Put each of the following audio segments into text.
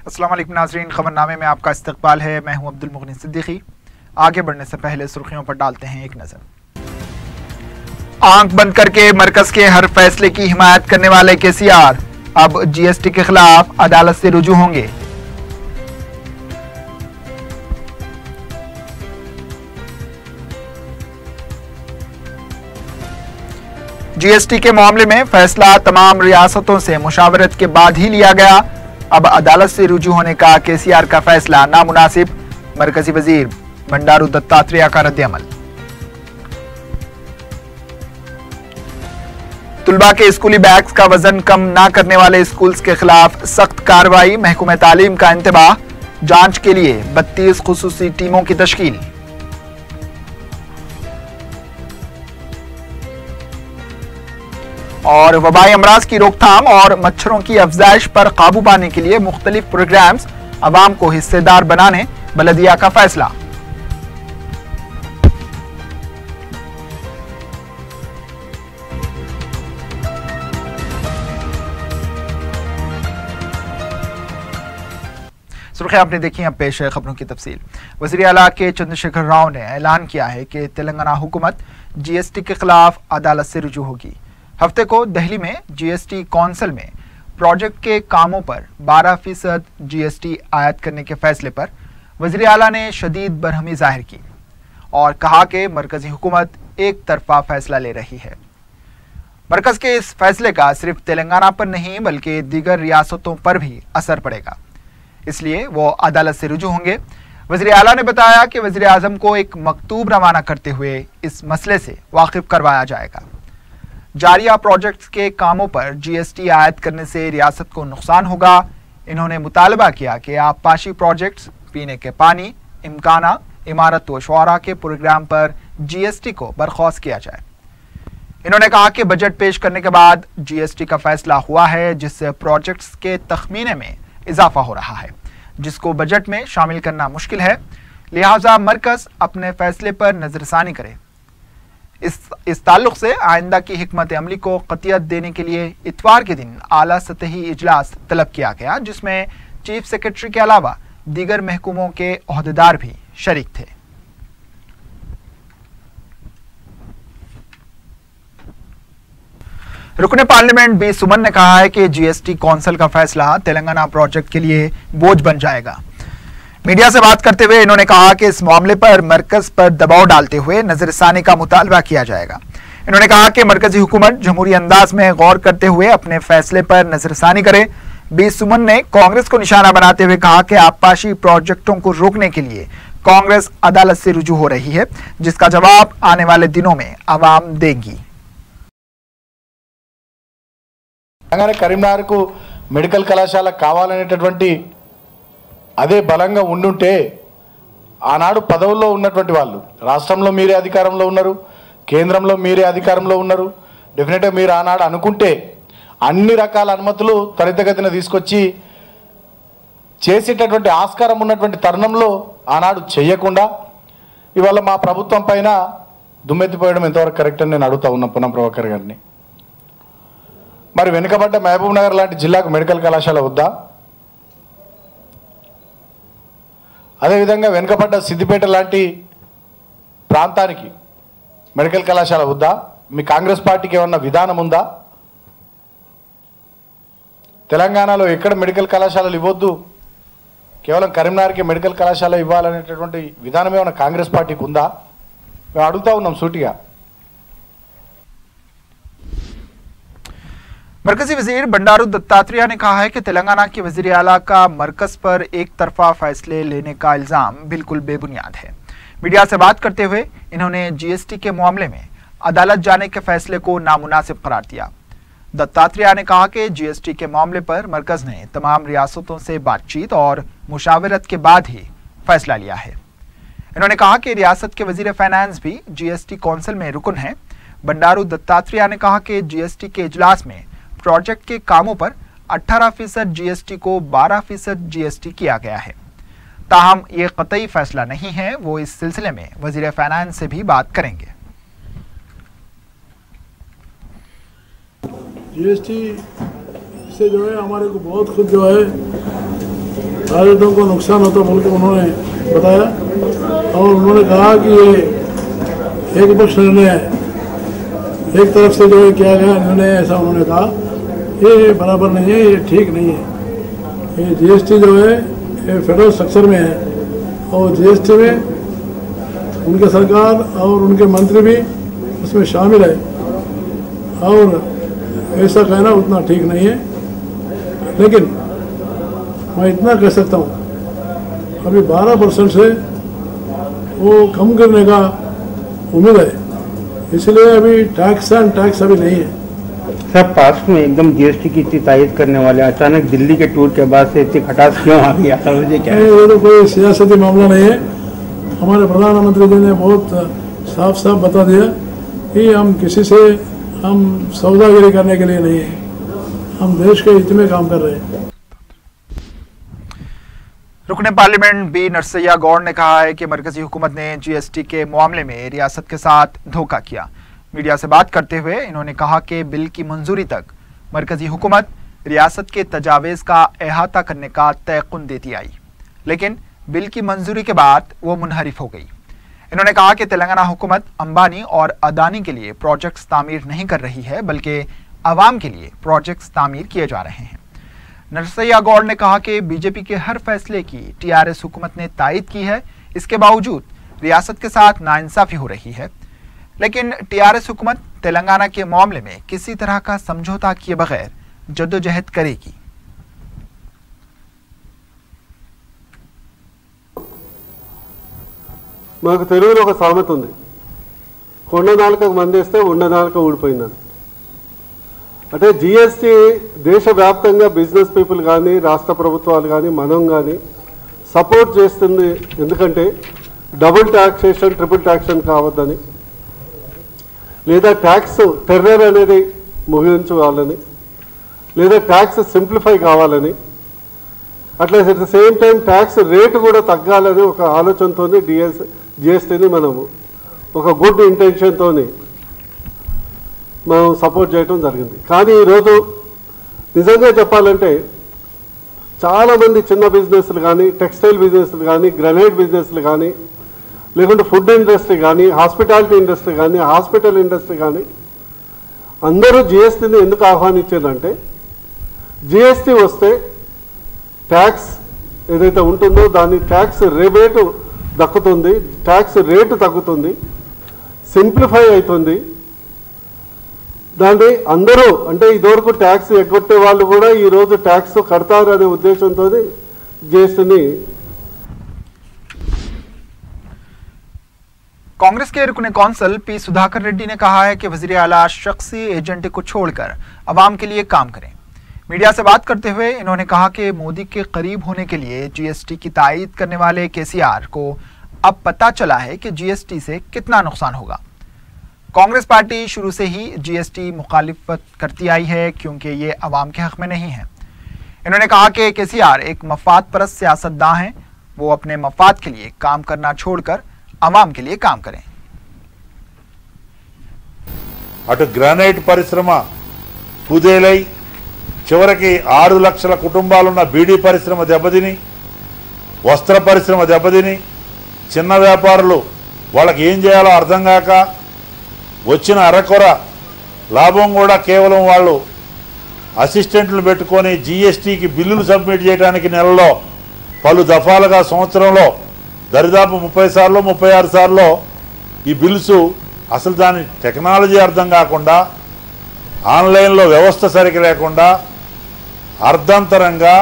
अस्सलाम वालेकुम नाज़रीन, खबरनामे में आपका इस्तकबाल है। मैं हूं अब्दुल मुगनी सिद्दीकी। आगे बढ़ने से पहले सुर्खियों पर डालते हैं एक नज़र। आंख बंद करके मरकज के हर फैसले की हिमायत करने वाले केसीआर अब जीएसटी के खिलाफ अदालत से रुजू होंगे। जीएसटी के मामले में फैसला तमाम रियासतों से मुशावरत के बाद ही लिया गया। अब अदालत से रुजू होने का केसीआर का फैसला नामुनासिब, मरकजी वजीर बंडारू दत्तात्रेय का रद्द-ए-अमल। तुलबा के स्कूली बैग्स का वजन कम ना करने वाले स्कूल्स के खिलाफ सख्त कार्रवाई, महकूमे तालीम का इंतबाह, जांच के लिए 32 खुसूसी टीमों की तश्कील। और वबाई अमराज की रोकथाम और मच्छरों की अफजाइश पर काबू पाने के लिए मुख्तलिफ प्रोग्राम्स, अवाम को हिस्सेदार बनाने बलदिया का फैसला। सुर्खियां आपने देखी, अब पेश है खबरों की तफसील। वज़ीर आला के चंद्रशेखर राव ने ऐलान किया है कि तेलंगाना हुकूमत जीएसटी के खिलाफ अदालत से रुजू होगी। हफ्ते को दिल्ली में जीएसटी कौंसिल में प्रोजेक्ट के कामों पर 12% जीएसटी आयद करने के फैसले पर वज़ीर आला ने शदीद बरहमी जाहिर की और कहा कि मरकजी हुकूमत एक तरफा फैसला ले रही है। मरकज के इस फैसले का सिर्फ तेलंगाना पर नहीं बल्कि दीगर रियासतों पर भी असर पड़ेगा, इसलिए वो अदालत से रुजू होंगे। वज़ीर आला ने बताया कि वज़ीर आज़म को एक मकतूब रवाना करते हुए इस मसले से वाकिफ करवाया जाएगा। जारिया प्रोजेक्ट्स के कामों पर जीएसटी आयद करने से रियासत को नुकसान होगा। इन्होंने मुतालबा किया कि आबपाशी प्रोजेक्ट्स, पीने के पानी, इम्काना, इमारत व शुआरा के प्रोग्राम पर जीएसटी को बर्खास्त किया जाए। इन्होंने कहा कि बजट पेश करने के बाद जीएसटी का फैसला हुआ है, जिससे प्रोजेक्ट्स के तखमीने में इजाफा हो रहा है, जिसको बजट में शामिल करना मुश्किल है। लिहाजा मरकज अपने फैसले पर नजरसानी करे। इस ताल्लुक से आइंदा की हिकमत अमली को कतियत देने के लिए इतवार के दिन आला सतही इजलास तलब किया गया, जिसमें चीफ सेक्रेटरी के अलावा दीगर महकूमों के ओहदेदार भी शरीक थे। रुकने पार्लियामेंट बी सुमन ने कहा है कि जीएसटी कौंसिल का फैसला तेलंगाना प्रोजेक्ट के लिए बोझ बन जाएगा। मीडिया से बात करते हुए इन्होंने कहा कि इस मामले पर मरकज पर दबाव डालते हुए नजरसानी का मुतालबा किया जाएगा। इन्होंने कहा कि मरकजी हुकूमत जमहूरी अंदाज में गौर करते हुए अपने फैसले पर नजरसानी करे। बी सुमन ने कांग्रेस को निशाना बनाते हुए कहा कि आबपाशी प्रोजेक्टों को रोकने के लिए कांग्रेस अदालत से रुजू हो रही है, जिसका जवाब आने वाले दिनों में आवाम देगी। కరీంనగర్ కు మెడికల్ కళాశాల కావాలనేటటువంటి అదే బలంగా ఉండుంటే ఆనాడు పదవుల్లో ఉన్నటువంటి వాళ్ళు రాష్ట్రంలో మీరే అధికారంలో ఉన్నారు, కేంద్రంలో మీరే అధికారంలో ఉన్నారు, డెఫినెట్గా మీరు ఆనాడు అనుకుంటే అన్ని రకాల అనుమతులు త్వరితగతిన తీసుకొచ్చి చేసేటటువంటి ఆస్కారం ఉన్నటువంటి తరుణంలో ఆనాడు చేయకుండా ఇవాళ మా ప్రభుత్వం పైన దుమ్మెత్తిపోయడం ఎంతవరకు కరెక్ట్ అని నేను అడుగుతా ఉన్నా పొన్నం ప్రభాకర్ గారిని. మరి వెనుకబడ్డ మహబూబ్ నగర్ లాంటి జిల్లాకు మెడికల్ కళాశాల వద్దా? అదేవిధంగా వెనుకబడ్డ సిద్దిపేట లాంటి ప్రాంతానికి మెడికల్ కళాశాల వద్దా? మీ కాంగ్రెస్ పార్టీకి ఏమన్నా విధానం ఉందా? తెలంగాణలో ఎక్కడ మెడికల్ కళాశాలలు ఇవ్వద్దు, కేవలం కరీంనగర్కి మెడికల్ కళాశాల ఇవ్వాలనేటటువంటి విధానం ఏమైనా కాంగ్రెస్ పార్టీకి ఉందా? మేము అడుగుతా ఉన్నాం సూటిగా. मरकजी वजीर बंडारू दत्तात्रेय ने कहा है कि तेलंगाना के वजीर आला का मरकज पर एक तरफा फैसले लेने का इल्जाम बिल्कुल बेबुनियाद है। मीडिया से बात करते हुए इन्होंने जीएसटी के मामले में अदालत जाने के फैसले को नामुनासिब करार दिया। दत्तात्रेय ने कहा कि जीएसटी के मामले पर मरकज ने तमाम रियासतों से बातचीत और मुशावरत के बाद ही फैसला लिया है। इन्होंने कहा कि रियासत के वजीर फाइनेंस भी जीएसटी कौंसिल में रुकन है। बंडारू दत्तात्रेय ने कहा कि जीएसटी के इजलास में प्रोजेक्ट के कामों पर 18% जीएसटी को 12% जीएसटी किया गया है। ताहम ये कतई फैसला नहीं है, वो इस सिलसिले में वजीर फाइनेंस से भी बात करेंगे। जीएसटी से जो है हमारे को बहुत खुद जो है राजदों को नुकसान होता बोलकर उन्होंने बताया और उन्होंने कहा कि ये एक पक्ष निर्णय एक तरफ से जो है किया गया निर्णय, ऐसा उन्होंने कहा ये बराबर नहीं है, ये ठीक नहीं है। ये जीएसटी जो है ये फेडरल स्ट्रक्चर में है और जीएसटी में उनके सरकार और उनके मंत्री भी उसमें शामिल है और ऐसा कहना उतना ठीक नहीं है। लेकिन मैं इतना कह सकता हूँ अभी 12% से वो कम करने का उम्मीद है, इसलिए अभी टैक्स एंड टैक्स अभी नहीं है। सर पास में एकदम जीएसटी की इतनी तायद करने वाले अचानक दिल्ली के टूर के बाद से इतनी खटास क्यों आ गई, सर मुझे क्या है? ये तो कोई सियासती मामला नहीं है। हमारे प्रधानमंत्री जी ने बहुत साफ साफ बता दिया कि हम किसी से हम सौदागिरी करने के लिए नहीं है, हम देश के हित में काम कर रहे हैं। रुकने पार्लियामेंट बी नरसैया गौड़ ने कहा है कि मरकजी हुकूमत ने जीएसटी के मामले में रियासत के साथ धोखा किया। मीडिया से बात करते हुए इन्होंने कहा कि बिल की मंजूरी तक मरकजी हुकूमत रियासत के तजावीज़ का अहाता करने का तयक़ुन देती आई, लेकिन बिल की मंजूरी के बाद वो मुनहरिफ हो गई। इन्होंने कहा कि तेलंगाना हुकूमत अंबानी और अदानी के लिए प्रोजेक्ट्स तामीर नहीं कर रही है, बल्कि आवाम के लिए प्रोजेक्ट्स तामीर किए जा रहे हैं। नरसैया गौड़ ने कहा कि बीजेपी के हर फैसले की टीआरएस हुकूमत ने तायद की है, इसके बावजूद रियासत के साथ नाइंसाफी हो रही है, लेकिन टीआरएस हुकूमत तेलंगाना के मामले में किसी तरह का समझौता किए बगैर जद्दोजहद करेगी। మాకు తెలుగులో ఒక సామెత ఉంది, కొండ నాలుకకు మందేస్తే ఉండ నాలుక ఊడిపోయిందని. అంటే జిఎస్టీ దేశవ్యాప్తంగా బిజినెస్ పీపుల్ కానీ రాష్ట్ర ప్రభుత్వాలు కానీ మనం కానీ సపోర్ట్ చేస్తుంది. ఎందుకంటే డబుల్ ట్యాక్సేషన్ ట్రిపుల్ ట్యాక్సేషన్ కావద్దని, లేదా ట్యాక్స్ టెర్రర్ అనేది ముగించాలని, లేదా ట్యాక్స్ సింప్లిఫై కావాలని, అట్లా at the same time tax rate కూడా తగ్గాలని ఒక ఆలోచనతో జిఎస్టీని మనము ఒక గుడ్ ఇంటెన్షన్తో మనం సపోర్ట్ చేయడం జరిగింది. కానీ ఈరోజు నిజంగా చెప్పాలంటే చాలామంది చిన్న బిజినెస్లు కానీ, టెక్స్టైల్ బిజినెస్లు కానీ, గ్రనైట్ బిజినెస్లు కానీ, లేకుంటే ఫుడ్ ఇండస్ట్రీ కానీ, హాస్పిటాలిటీ ఇండస్ట్రీ కానీ, హాస్పిటల్ ఇండస్ట్రీ కానీ అందరూ జిఎస్టీని ఎందుకు ఆహ్వానించారంటే జిఎస్టీ వస్తే ట్యాక్స్ ఏదైతే ఉంటుందో దాని ట్యాక్స్ రేబేటు దక్కుతుంది, ట్యాక్స్ రేటు తగ్గుతుంది, సింప్లిఫై అవుతుంది. దాన్ని అందరూ అంటే ఇదివరకు ట్యాక్స్ ఎగ్గొట్టే వాళ్ళు కూడా ఈరోజు ట్యాక్స్ కడతారు అనే ఉద్దేశంతో జిఎస్టీని. कांग्रेस के रुकने कौंसल पी सुधाकर रेड्डी ने कहा है कि वज़ीर आला शख्सी एजेंडे को छोड़कर अवाम के लिए काम करें। मीडिया से बात करते हुए इन्होंने कहा कि मोदी के करीब होने के लिए जीएसटी की तायद करने वाले केसीआर को अब पता चला है कि जीएसटी से कितना नुकसान होगा। कांग्रेस पार्टी शुरू से ही जीएसटी मुखालिफत करती आई है क्योंकि ये अवाम के हक में नहीं है। इन्होंने कहा कि केसीआर एक मफाद परस्त सियासतदां हैं, वो अपने मफाद के लिए काम करना छोड़कर अवाम के लिए काम करें। అటు గ్రానైట్ పరిశ్రమ కుదేలై చివరికి 6 లక్షల కుటుంబాలున్న బీడీ పరిశ్రమ దెబ్బతిని, వస్త్ర పరిశ్రమ దెబ్బతిని, చిన్న వ్యాపారులు వాళ్ళకి ఏం చేయాలో అర్థం కాక వచ్చిన అరకొర లాభం కూడా కేవలం వాళ్ళు అసిస్టెంట్లు పెట్టుకొని జీఎస్టీకి బిల్లులు సబ్మిట్ చేయడానికి నెలలో పలు దఫాలుగా సంవత్సరంలో దరిదాపు 30 సార్లు 36 సార్లు ఈ బిల్స్ అసలు దాని టెక్నాలజీ అర్థం కాకుండా, ఆన్లైన్లో వ్యవస్థ సరిగ్గా లేకుండా, అర్ధంతరంగా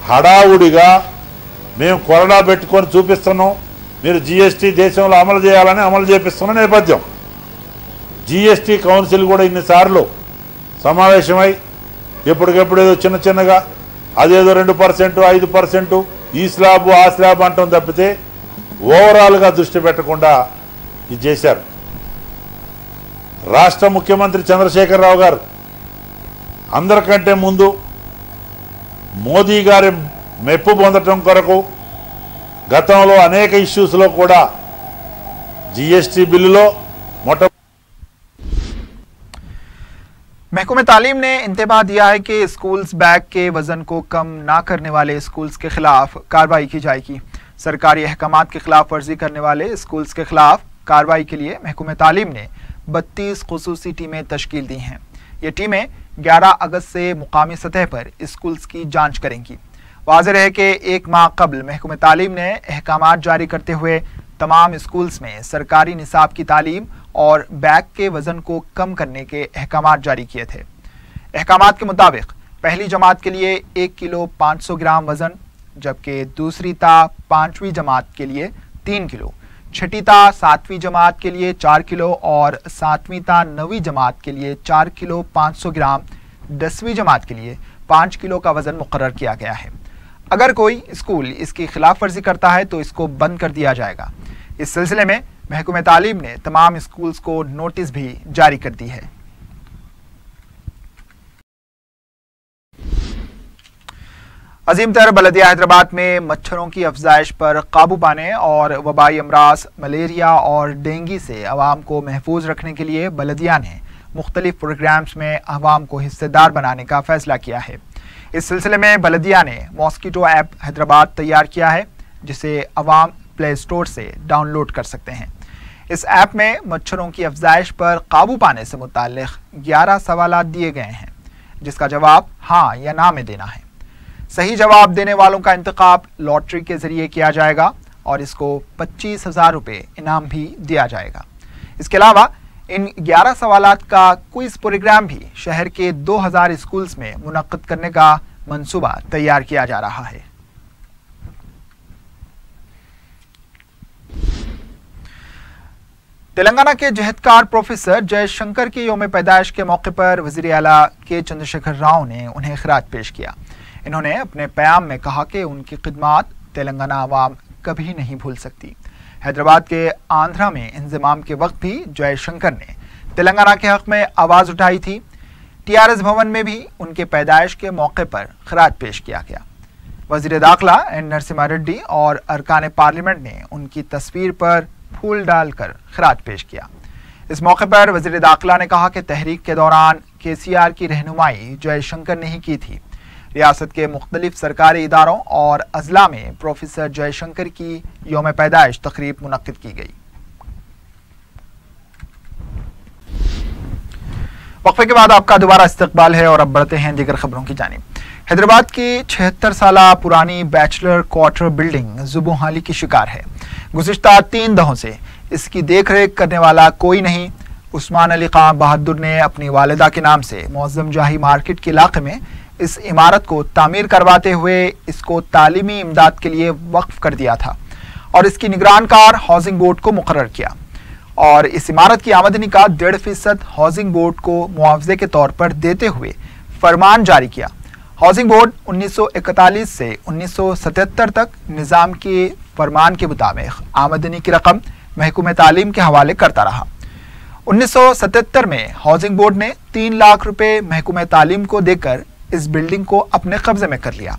హడావుడిగా మేము కొరడా పెట్టుకొని చూపిస్తున్నాం, మీరు జీఎస్టీ దేశంలో అమలు చేయాలని అమలు చేపిస్తున్న నేపథ్యం. జీఎస్టీ కౌన్సిల్ కూడా ఇన్నిసార్లు సమావేశమై ఎప్పటికెప్పుడు ఏదో చిన్న చిన్నగా అదేదో 2%, 5% ఈ స్లాబ్ ఆ స్లాబ్ అంటాం తప్పితే ఓవరాల్గా దృష్టి పెట్టకుండా ఇది చేశారు. రాష్ట్ర ముఖ్యమంత్రి చంద్రశేఖరరావు గారు అందరికంటే ముందు మోదీ గారి మెప్పు పొందటం కొరకు గతంలో అనేక ఇష్యూస్లో కూడా జీఎస్టీ బిల్లులో महकमे तालीम ने इंतबाह दिया है कि स्कूल्स बैग के वजन को कम ना करने वाले स्कूल्स के खिलाफ कार्रवाई की जाएगी। सरकारी अहकामात की खिलाफ वर्जी करने वाले स्कूल्स के खिलाफ कार्रवाई के लिए महकमे तालीम ने 32 खुसूसी टीमें तश्कील दी हैं। ये टीमें 11 अगस्त से मुकामी सतह पर स्कूल्स की जांच करेंगी। वाज़ेह है कि एक माह कबल महकमे तालीम ने अहकामात जारी करते हुए तमाम स्कूल्स में सरकारी निसाब की तालीम और बैग के वजन को कम करने के अहकामात जारी किए थे। अहकामात के मुताबिक पहली जमात के लिए 1 किलो 500 ग्राम वजन, जबकि दूसरी ता 5वीं जमात के लिए 3 किलो, छठी ता 7वीं जमात के लिए 4 किलो और 7वीं ता 9वीं जमात के लिए 4 किलो 500 ग्राम, 10वीं जमात के लिए 5 किलो का वजन मुकर्रर किया गया है। अगर कोई स्कूल इसकी खिलाफ वर्जी करता है तो इसको बंद कर दिया जाएगा। इस सिलसिले में महकमे तालीम ने तमाम स्कूल्स को नोटिस भी जारी कर दी है। अजीमतर बलदिया हैदराबाद में मच्छरों की अफजाइश पर काबू पाने और वबाई अमराज मलेरिया और डेंगू से अवाम को महफूज रखने के लिए बलदिया ने मुख्तलिफ प्रोग्राम्स में अवाम को हिस्सेदार बनाने का फैसला किया है। इस सिलसिले में बलदिया ने मॉस्किटो ऐप हैदराबाद तैयार किया है, जिसे अवाम प्ले स्टोर से डाउनलोड कर सकते हैं। इस ऐप में मच्छरों की अफजाइश पर काबू पाने से मुताल्लिक 11 सवालात दिए गए हैं, जिसका जवाब हाँ या ना में देना है। सही जवाब देने वालों का इंतखाब लॉटरी के जरिए किया जाएगा और इसको 25,000 रुपये इनाम भी दिया जाएगा। इसके अलावा इन 11 सवालात का क्विज प्रोग्राम भी शहर के 2000 स्कूल्स में मुनक्किद करने का मंसूबा तैयार किया जा रहा है। तेलंगाना के जहदकार प्रोफेसर जयशंकर के यौम पैदाइश के मौके पर वज़ीर आला के चंद्रशेखर राव ने उन्हें खिराज पेश किया। इन्होंने अपने प्याम में कहा कि उनकी खिदमात तेलंगाना आवाम कभी नहीं भूल सकती। हैदराबाद के आंध्रा में इंज़माम के वक्त भी जयशंकर ने तेलंगाना के हक़ में आवाज़ उठाई थी। TRS भवन में भी उनके पैदाइश के मौके पर खिराज पेश किया गया। वज़ीर दाखिला एन नरसिम्हा रेड्डी और अरकान पार्लियामेंट ने उनकी तस्वीर पर फूल डालकर खिराज पेश किया। इस मौके पर वज़ीर दाखिला ने कहा कि तहरीक के दौरान KCR की रहनुमाई जयशंकर ने ही की थी। रियासत के मुख्तलिफ सरकारी इदारों और अजला में प्रोफेसर जयशंकर की यौम पैदाइश तकरीब मुनक्किद की गई। वक्फे के बाद आपका दोबारा इस्तकबाल है और अब बढ़ते हैं दीगर खबरों की जानिब। हैदराबाद की 76 साल पुरानी बैचलर क्वार्टर बिल्डिंग जुबोहाली की शिकार है। गुज़िश्ता 3 दहों से इसकी देखरेख करने वाला कोई नहीं। उस्मान अली खां बहादुर ने अपनी वालिदा के नाम से मुअज़्ज़म जाही मार्केट के इलाके में इस इमारत को तामीर करवाते हुए इसको तालीमी इमदाद के लिए वक्फ कर दिया था और इसकी निगरानकार हाउसिंग बोर्ड को मुकर्रर किया और इस इमारत की आमदनी का 1.5% हाउसिंग बोर्ड को मुआवजे के तौर पर देते हुए फरमान जारी किया। हाउसिंग बोर्ड 1941 से 1977 तक निज़ाम के फरमान के मुताबिक आमदनी की रकम महकमे तालीम के हवाले करता रहा। 1977 में हाउसिंग बोर्ड ने 3 लाख रुपए महकमे तालीम को देकर इस बिल्डिंग को अपने कब्जे में कर लिया।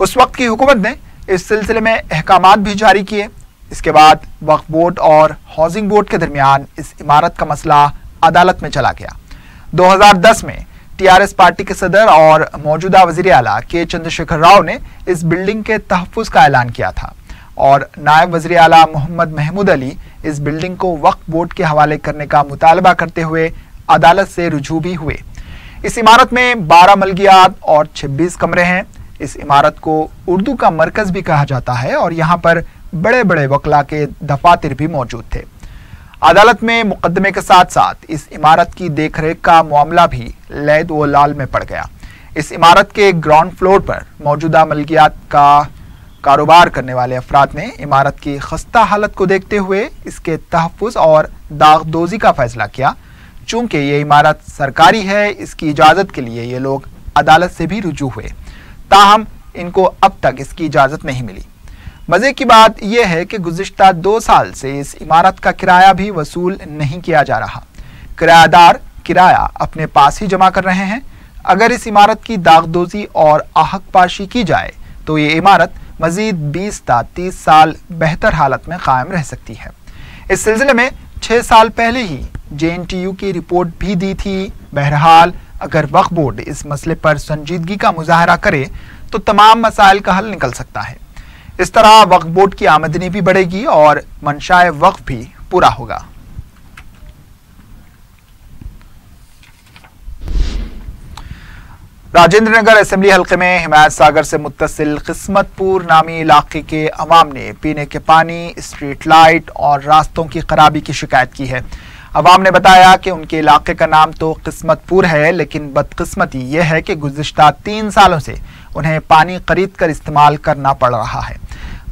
उस वक्त की हुकूमत ने इस सिलसिले में अहकामात भी जारी किए। इसके बाद वक्फ बोर्ड और हाउसिंग बोर्ड के दरमियान इस इमारत का मसला अदालत में चला गया। 2010 में TRS पार्टी के सदर और मौजूदा वज़ीर आला के चंद्रशेखर राव ने इस बिल्डिंग के तहफ़्फ़ुज़ का ऐलान किया था और नायब वज़ीर आला मोहम्मद महमूद अली इस बिल्डिंग को वक्फ बोर्ड के हवाले करने का मुतालबा करते हुए अदालत से रुजू भी हुए। इस इमारत में 12 मलकियात और 26 कमरे हैं। इस इमारत को उर्दू का मरकज़ भी कहा जाता है और यहाँ पर बड़े बड़े वकला के दफातर भी मौजूद थे। अदालत में मुकदमे के साथ साथ इस इमारत की देखरेख का मामला भी लैद व लाल में पड़ गया। इस इमारत के ग्राउंड फ्लोर पर मौजूदा मलकियात का कारोबार करने वाले अफराद ने इमारत की खस्ता हालत को देखते हुए इसके तहफ़्फ़ुज़ और दागदोज़ी का फैसला किया। चूंकि ये इमारत सरकारी है, इसकी इजाज़त के लिए ये लोग अदालत से भी रुजू हुए, ताहम इनको अब तक इसकी इजाज़त नहीं मिली। मज़े की बात यह है कि गुज़िश्ता 2 साल से इस इमारत का किराया भी वसूल नहीं किया जा रहा। किरायादार किराया अपने पास ही जमा कर रहे हैं। अगर इस इमारत की दागदोज़ी और आहक पाशी की जाए तो ये इमारत मज़ीद 20 ता 30 साल बेहतर हालत में कायम रह सकती है। इस सिलसिले में 6 साल पहले ही JNTU की रिपोर्ट भी दी थी। बहरहाल अगर वक्फ बोर्ड इस मसले पर संजीदगी का मुजाहरा करे तो तमाम मसाइल का हल निकल सकता है। इस तरह वक्फ बोर्ड की आमदनी भी बढ़ेगी और मंशाए वक्फ भी पूरा होगा। राजेंद्र नगर असेंबली हल्के में हिमायत सागर से मुत्तसिल किस्मतपुर नामी इलाके के अवाम ने पीने के पानी, स्ट्रीट लाइट और रास्तों की खराबी की शिकायत की है। अवाम ने बताया कि उनके इलाके का नाम तो किस्मतपुर है, लेकिन बदकिस्मती यह है कि गुज़िश्ता 3 सालों से उन्हें पानी खरीद कर इस्तेमाल करना पड़ रहा है।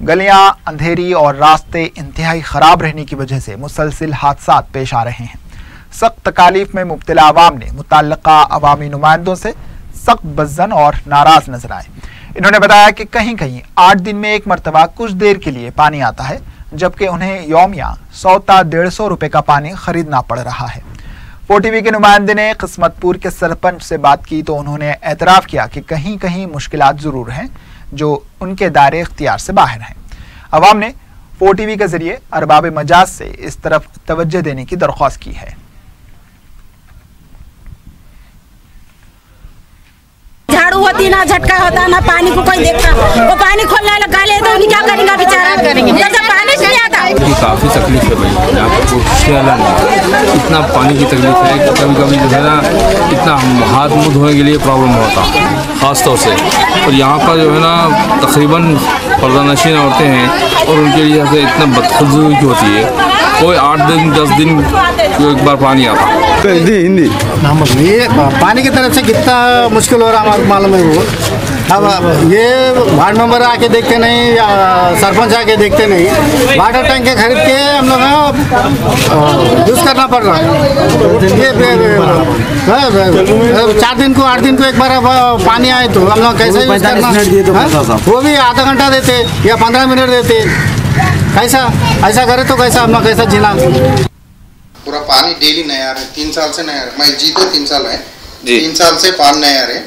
गलियां अंधेरी और रास्ते इंतहाई खराब रहने की वजह से मुसलसिल हादसात पेश आ रहे हैं। सख्त तकालीफ में मुब्तला अवाम ने मुतल्लिका अवामी नुमाइंदों से सख्त बज़्ज़न और नाराज नजर आए। इन्होंने बताया कि कहीं कहीं 8 दिन में एक मरतबा कुछ देर के लिए पानी आता है, जबकि उन्हें यौमिया 100 ता 150 रुपए का पानी खरीदना पड़ रहा है। 4TV के नुमाइंदे ने किस्मतपुर के सरपंच से बात की तो उन्होंने एतराफ़ किया कि कहीं कहीं मुश्किलात ज़रूर हैं जो उनके दायरे इख्तियार से बाहर हैं। अवाम ने 4TV के जरिए अरबाब मजाज से इस तरफ तवज्जो देने की दरख्वास्त की है। झाड़ू होती ना, झटका होता ना, पानी को कोई देखता, वो पानी खोलने लगा ले तो क्या करेंगे बेचारा, करेंगे जब पानी नहीं आता। काफ़ी तकलीफ है भाई, यहाँ पर कुछ इतना पानी की तकलीफ है कि कभी कभी जो है ना इतना हाथ मुँह धोने के लिए प्रॉब्लम होता है ख़ास तौर से। और यहाँ पर जो है ना तकरीबन पर्दानशीन औरतें हैं और उनके लिए से इतना बदखुदी होती है। कोई 8 दिन 10 दिन एक बार पानी आता है। हिंदी ये पानी की तरफ से कितना मुश्किल हो रहा है मालूम है। वो अब ये वार्ड मेंबर आके देखते नहीं या सरपंच आके देखते नहीं, वाटर टैंक के खरीद के हम लोग यूज़ करना पड़ रहा है। ये 4 दिन को 8 दिन को एक बार पानी आए तो हम लोग कैसे यूज़ करना, वो भी आधा घंटा देते या 15 मिनट देते। कैसा ऐसा करे तो कैसा हम लोग कैसा जीना। पूरा पानी डेली नया है, 3 साल से नया है। मैं जीते 3 साल है, 3 साल से पानी नया है।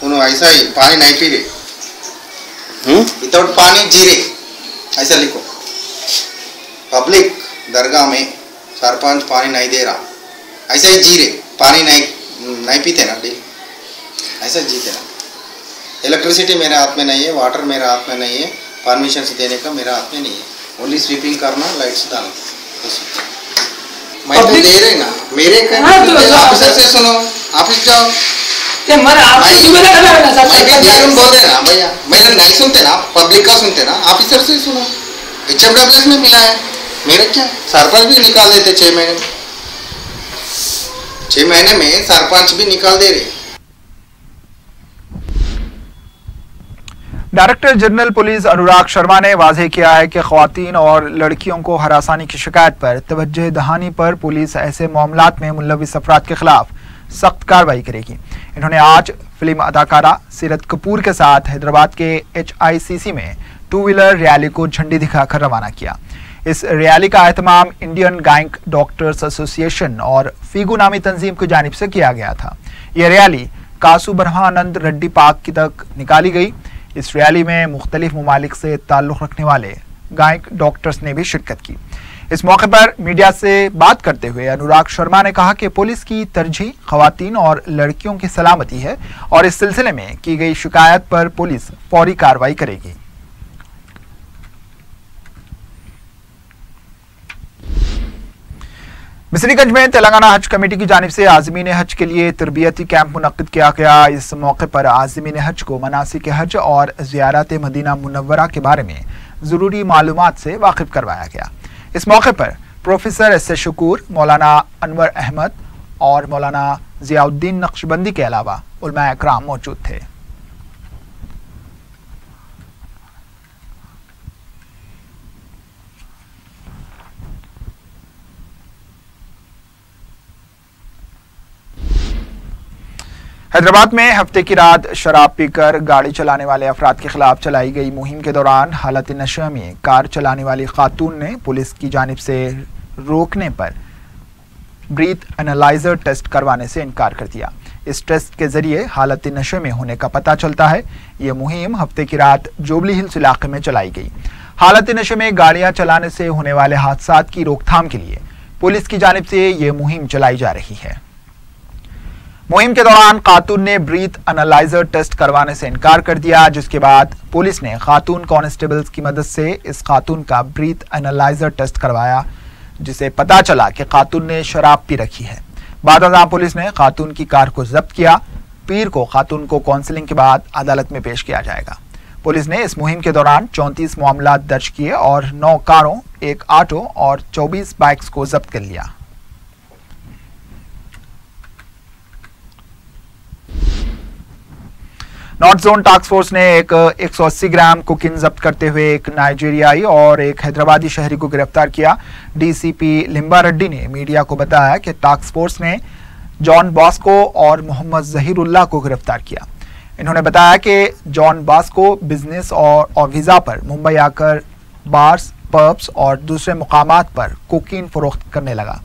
उन्होंने ऐसा ही पानी नहीं पी रहे, विदाउट पानी जी रहे, ऐसा लिखो। पब्लिक दरगाह में सरपंच पानी नहीं दे रहा, ऐसा ही जी रहे, पानी नहीं पीते ना डेली, ऐसा जीते ना। इलेक्ट्रिसिटी मेरे हाथ में नहीं है, वाटर मेरे हाथ में नहीं है, परमिशन से देने का मेरे हाथ में नहीं है। ओनली स्वीपिंग करना, लाइट्स डालना। मैं तो दे रहे ना, मेरे ऑफिसर से सुनो, ऑफिस जाओ। बोल रहे ना भैया, मेरे नहीं सुनते ना, पब्लिक का सुनते ना, ऑफिसर से सुनो। HFWS में मिला है, मेरे क्या सरपंच भी निकाल देते 6 महीने में, 6 महीने में सरपंच भी निकाल दे रहे। Director general police Anurag Sharma ने वाज़ेह किया है कि ख़वातीन और लड़कियों को हरासानी की शिकायत पर तवज्जो दहानी पर पुलिस ऐसे मामलात में मुलविस अफराद के खिलाफ सख्त कार्रवाई करेगी। इन्होंने आज फिल्म अदाकारा सीरत कपूर के साथ हैदराबाद के HICC में 2 व्हीलर रैली को झंडी दिखाकर रवाना किया। इस रैली का एहतमाम इंडियन गायक डॉक्टर्स एसोसिएशन और फीगू नामी तंजीम की जानिब से किया गया था। यह रैली कासू ब्रह्मानंद रेड्डी पार्क की तक निकाली गई। इस रैली में मुख्तलिफ ममालिक से ताल्लुक़ रखने वाले गायक डॉक्टर्स ने भी शिरकत की। इस मौके पर मीडिया से बात करते हुए अनुराग शर्मा ने कहा कि पुलिस की तरजीह ख़वातीन और लड़कियों की सलामती है और इस सिलसिले में की गई शिकायत पर पुलिस फौरी कार्रवाई करेगी। मिसरीगंज में तेलंगाना हज कमेटी की जानिब से आज़मीन हज के लिए तरबियती कैंप मुनक्किद किया गया। इस मौके पर आज़मीन हज को मनासिक हज और ज़ियारत मदीना मुनव्वरा के बारे में ज़रूरी मालूमात से वाकिफ करवाया गया। इस मौके पर प्रोफेसर SS शकूर, मौलाना अनवर अहमद और मौलाना ज़ियाउद्दीन नक्शबंदी के अलावा उलमा इकराम मौजूद थे। हैदराबाद में हफ्ते की रात शराब पीकर गाड़ी चलाने वाले अफराद के खिलाफ चलाई गई मुहिम के दौरान हालत नशे में कार चलाने वाली खातून ने पुलिस की जानिब से रोकने पर ब्रीथ एनालाइजर टेस्ट करवाने से इनकार कर दिया। इस टेस्ट के जरिए हालत नशे में होने का पता चलता है। ये मुहिम हफ्ते की रात जोबली हिल्स इलाके में चलाई गई। हालत नशे में गाड़ियां चलाने से होने वाले हादसात की रोकथाम के लिए पुलिस की जानिब से ये मुहिम चलाई जा रही है। मुहिम के दौरान खातून ने ब्रीथ एनालाइजर टेस्ट करवाने से इनकार कर दिया, जिसके बाद पुलिस ने खातून कांस्टेबल्स की मदद से इस खातून का ब्रीथ एनालाइजर टेस्ट करवाया, जिसे पता चला कि खातून ने शराब पी रखी है। बादशाह पुलिस ने खातून की कार को जब्त किया। पीर को खातून को काउंसलिंग के बाद अदालत में पेश किया जाएगा। पुलिस ने इस मुहिम के दौरान 34 मामला दर्ज किए और 9 कारों, 1 ऑटो और 24 बाइक्स को जब्त कर लिया। नॉर्थ जोन टास्क फोर्स ने एक 180 ग्राम कोकीन जब्त करते हुए एक नाइजीरियाई और एक हैदराबादी शहरी को गिरफ्तार किया। डीसीपी लिम्बा रेड्डी ने मीडिया को बताया कि टास्क फोर्स ने जॉन बॉस्को और मोहम्मद जहीरुल्लाह को गिरफ्तार किया। इन्होंने बताया कि जॉन बॉस्को बिजनेस और वीजा पर मुंबई आकर बार्स, पब्स और दूसरे मुकामात पर कोकीन फरोख्त करने लगा।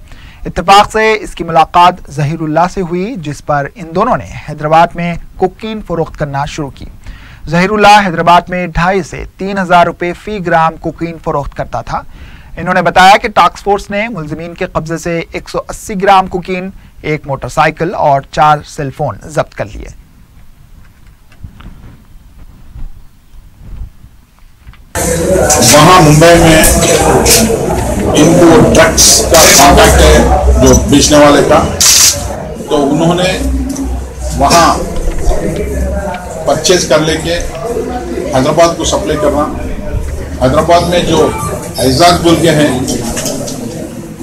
इत्तेफाक से इसकी मुलाकात जहीरुल्लाह से हुई, जिस पर इन दोनों ने हैदराबाद में कोकीन फरोख्त करना शुरू की। जहीरुल्लाह हैदराबाद में 2,500 से 3,000 रुपए फी ग्राम कोकीन फरोख्त करता था। इन्होंने बताया कि टास्क फोर्स ने मुलजिमीन के कब्जे से 180 ग्राम कोकीन, 1 मोटरसाइकिल और 4 सेलफोन जब्त कर लिए। वहाँ मुंबई में इनको ड्रग्स का कॉन्टैक्ट है जो बेचने वाले का, तो उन्होंने वहाँ परचेज कर लेके हैदराबाद को सप्लाई करना। हैदराबाद में जो एजाज बोल के हैं,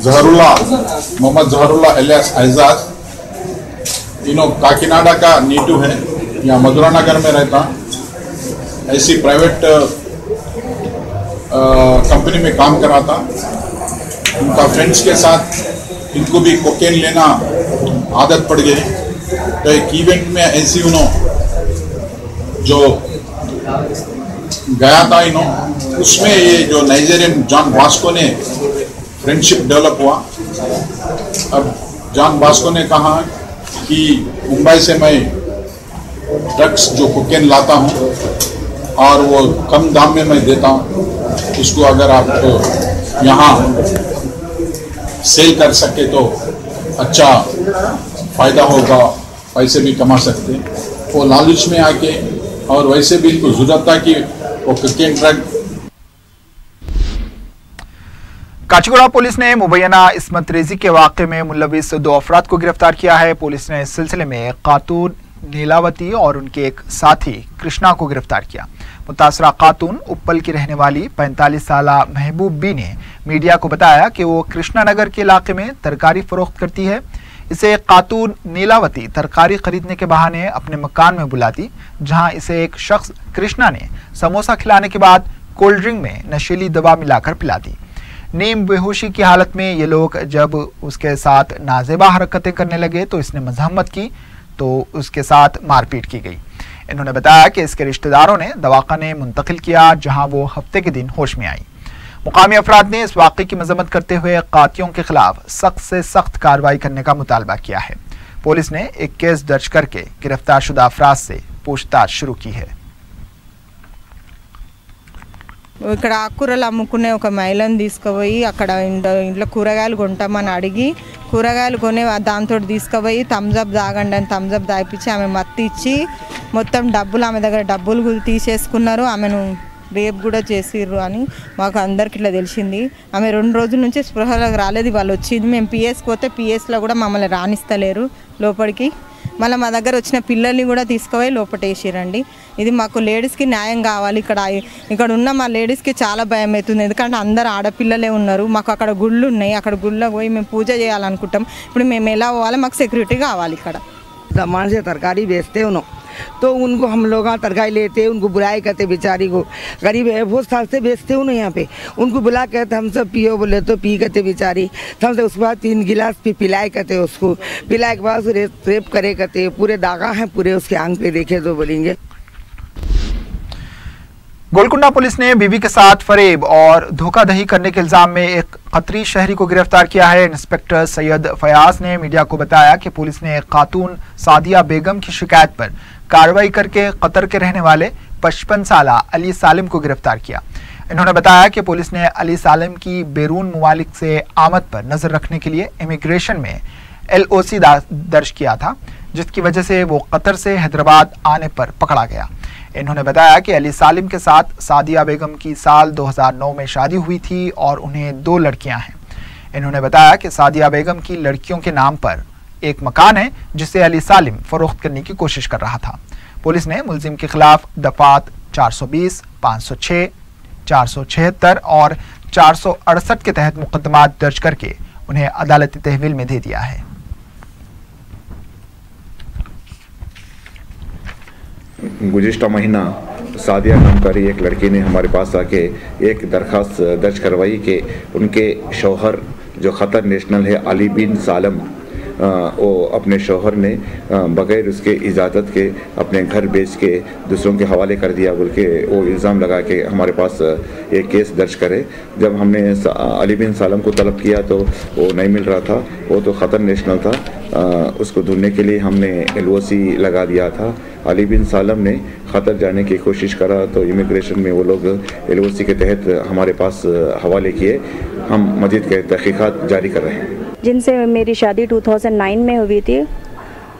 जहरुल्लाह, मोहम्मद जहरुल्लाह एलियास एजाज, काकीनाडा का नीटू है, यहाँ मधुरा नगर में रहता। ऐसी प्राइवेट कंपनी में काम करा था। उनका फ्रेंड्स के साथ इनको भी कोकेन लेना आदत पड़ गई। तो एक इवेंट में ऐसी जो गया था उसमें ये जो नाइजीरियन जॉन बॉस्को ने फ्रेंडशिप डेवलप हुआ। अब जॉन बॉस्को ने कहा कि मुंबई से मैं ड्रग्स जो कोकेन लाता हूँ और वो कम दाम में मैं देता हूँ, उसको अगर आप यहाँ सेल कर सके तो अच्छा फायदा होगा, पैसे भी कमा सकते। वो लालच में आके, और वैसे भी इनको जरूरत था कि वो कोकेन ड्रग। काचीगुड़ा पुलिस ने मुबैना इस्मत रेजी के वाक़े में मुलविस 2 अफराद को गिरफ्तार किया है। पुलिस ने इस सिलसिले में खातून नीलावती और उनके एक साथी कृष्णा को गिरफ्तार किया। मुतासरा खातून उप्पल की रहने वाली 45 साल महबूब बी ने मीडिया को बताया कि वो कृष्णा नगर के इलाके में तरकारी फरोख्त करती है। इसे खातून नीलावती तरकारी खरीदने के बहाने अपने मकान में बुलाती, जहां इसे एक शख्स कृष्णा ने समोसा खिलाने के बाद कोल्ड ड्रिंक में नशीली दवा मिलाकर पिला दी। नीम बेहोशी की हालत में ये लोग जब उसके साथ नाजेबा हरकतें करने लगे तो इसने मजम्मत की, तो उसके साथ मारपीट की गई। इन्होंने बताया कि इसके रिश्तेदारों ने दवाखाने मुंतकिल किया, जहां वो हफ्ते के दिन होश में आई। मुकामी अफराद ने इस वाक़े की मजम्मत करते हुए कातियों के खिलाफ सख्त से सख्त कार्रवाई करने का मुतालबा किया है। पुलिस ने एक केस दर्ज करके गिरफ्तार शुदा अफराद से पूछताछ शुरू की है। ఇక్కడ ఆకుకూరలు అమ్ముకునే ఒక మహిళను తీసుకుపోయి అక్కడ ఇంట్లో కూరగాయలు కొంటామని అడిగి కూరగాయలు కొనే దాంతో తీసుకుపోయి థమ్స్అప్ తాగండి అని థమ్స్అప్ తాగిపించి ఆమె మత్తి ఇచ్చి మొత్తం డబ్బులు ఆమె దగ్గర డబ్బులు తీసేసుకున్నారు. ఆమెను రేప్ కూడా చేసిర్రు అని మాకు అందరికి ఇట్లా తెలిసింది. ఆమె 2 రోజుల నుంచి స్పృహలోకి రాలేదు. వాళ్ళు వచ్చింది, మేము పిఎస్కి పోతే పిఎస్లో కూడా మమ్మల్ని రానిస్తలేరు లోపలికి. మళ్ళీ మా దగ్గర వచ్చిన పిల్లల్ని కూడా తీసుకుపోయి లోపటేసిరండి. ఇది మాకు లేడీస్కి న్యాయం కావాలి. ఇక్కడ ఉన్న మా లేడీస్కి చాలా భయం అవుతుంది, ఎందుకంటే అందరు ఆడపిల్లలే ఉన్నారు. మాకు అక్కడ గుళ్ళు ఉన్నాయి, అక్కడ గుళ్ళకి పోయి మేము పూజ చేయాలనుకుంటాం. ఇప్పుడు మేము ఎలా పోవాలి? మాకు సెక్యూరిటీ కావాలి. ఇక్కడ सामान से तरकारी बेचते उन्हों, तो उनको हम लोग तरकारी लेते, उनको बुलाई करते, बेचारी को गरीब है बहुत साल से बेचते उन्हों यहाँ पे। उनको बुला कहते हम सब पियो, बोले तो पी करते बेचारी। हम से उसके बाद 3 गिलास पिलाई करते, उसको पिलाए के बाद रेप करे करते। पूरे दागा हैं पूरे उसके आंग पे, देखे तो बोलेंगे। गोलकुंडा पुलिस ने बीवी के साथ फरेब और धोखाधड़ी करने के इल्जाम में एक कतरी शहरी को गिरफ्तार किया है। इंस्पेक्टर सैयद फयाज ने मीडिया को बताया कि पुलिस ने एक खातून सादिया बेगम की शिकायत पर कार्रवाई करके कतर के रहने वाले 55 साल अली सालिम को गिरफ्तार किया। इन्होंने बताया कि पुलिस ने अली सालिम की बैरून मुमालिक से आमद पर नजर रखने के लिए इमिग्रेशन में LOC दर्ज किया था, जिसकी वजह से वो कतर से हैदराबाद आने पर पकड़ा गया। इन्होंने बताया कि अली सालिम के साथ सादिया बेगम की साल 2009 में शादी हुई थी और उन्हें 2 लड़कियां हैं। इन्होंने बताया कि सादिया बेगम की लड़कियों के नाम पर एक मकान है जिसे अली सालिम फरोख्त करने की कोशिश कर रहा था। पुलिस ने मुलजिम के खिलाफ दफात 420, 506, 476 और 468 के तहत मुकदमात दर्ज करके उन्हें अदालती तहवील में दे दिया है। गुज़िश्ता महीना सादिया नाम का एक लड़की ने हमारे पास आके एक दरख्वास्त दर्ज करवाई कि उनके शौहर जो ख़तर नेशनल है अली बिन सालम, वो अपने शौहर ने बग़ैर उसके इजाज़त के अपने घर बेच के दूसरों के हवाले कर दिया बोल के वो इल्ज़ाम लगा के हमारे पास एक केस दर्ज करे। जब हमने अली बिन सालम को तलब किया तो वो नहीं मिल रहा था, वो तो ख़तर नेशनल था। उसको ढूंढने के लिए हमने LOC लगा दिया था। अली बिन सालम ने ख़तर जाने की कोशिश करा तो इमिग्रेशन में वो लोग LOC के तहत हमारे पास हवाले किए। हम मज़ीद के तहक़ीक़ात जारी कर रहे हैं। जिनसे मेरी शादी 2009 में हुई थी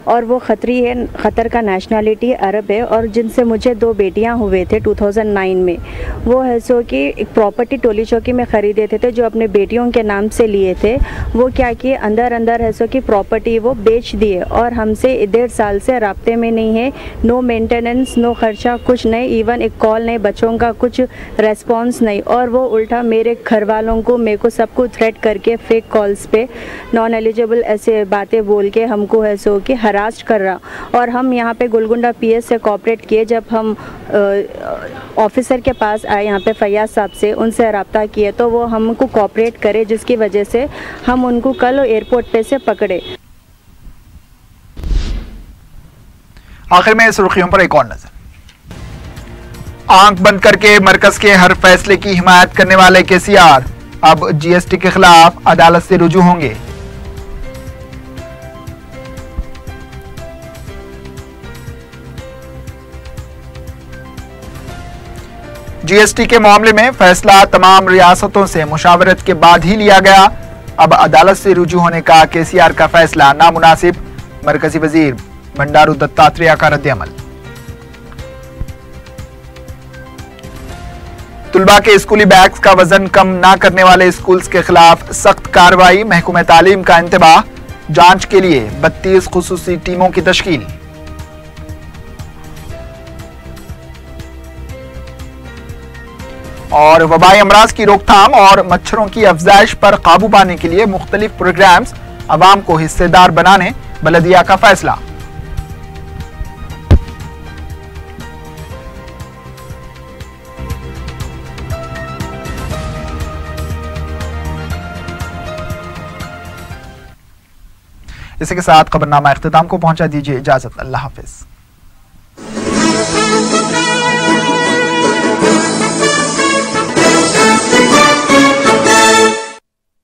और वो खतरी है, ख़तर का नेशनलिटी अरब है, और जिनसे मुझे 2 बेटियां हुए थे 2009 में। वो है सो कि एक प्रॉपर्टी टोली चौकी में ख़रीदे थे जो अपने बेटियों के नाम से लिए थे। वो क्या किए, अंदर है सो कि प्रॉपर्टी वो बेच दिए और हमसे 1.5 साल से राब्ते में नहीं है। नो मेंटेनेंस, नो खर्चा, कुछ नहीं, इवन एक कॉल नहीं, बच्चों का कुछ रेस्पॉन्स नहीं। और वो उल्टा मेरे घर वालों को, मेरे को सबको थ्रेट करके फेक कॉल्स पे नॉन एलिजिबल ऐसे बातें बोल के हमको है सो कि हरास्ट कर रहा। और हम यहाँ पे गोलकुंडा PS से कोऑपरेट किए। जब हम ऑफिसर के पास आए यहाँ पे फैयाज साहब से, उनसे रब्ता किए तो वो हमको कोऑपरेट करे, जिसकी वजह से हम उनको कल एयरपोर्ट पे से पकड़े। आखिर में सुर्खियों पर एक और नजर। आंख बंद करके मरकज के हर फैसले की हिमायत करने वाले KCR अब GST के खिलाफ अदालत से रुजू होंगे। GST के मामले में फैसला तमाम रियासतों से मुशावरत के बाद ही लिया गया। अब अदालत से रुजू होने का KCR का फैसला नामुनासिब, मरकजी वजीर बंडारू दत्तात्रेय का रद्द-ए-अमल। तुलबा के स्कूली बैग्स का वजन कम ना करने वाले स्कूल्स के खिलाफ सख्त कार्रवाई, महकमे तालीम का इंतबाह, जांच के लिए 32 खुसूसी टीमों की तश्कील। और वबाई अमराज की रोकथाम और मच्छरों की अफजाइश पर काबू पाने के लिए मुख्तलिफ प्रोग्राम्स, अवाम को हिस्सेदार बनाने बलदिया का फैसला। इसी के साथ खबरनामा इख्तिताम को पहुंचा। दीजिए इजाजत। अल्लाह हाफिज।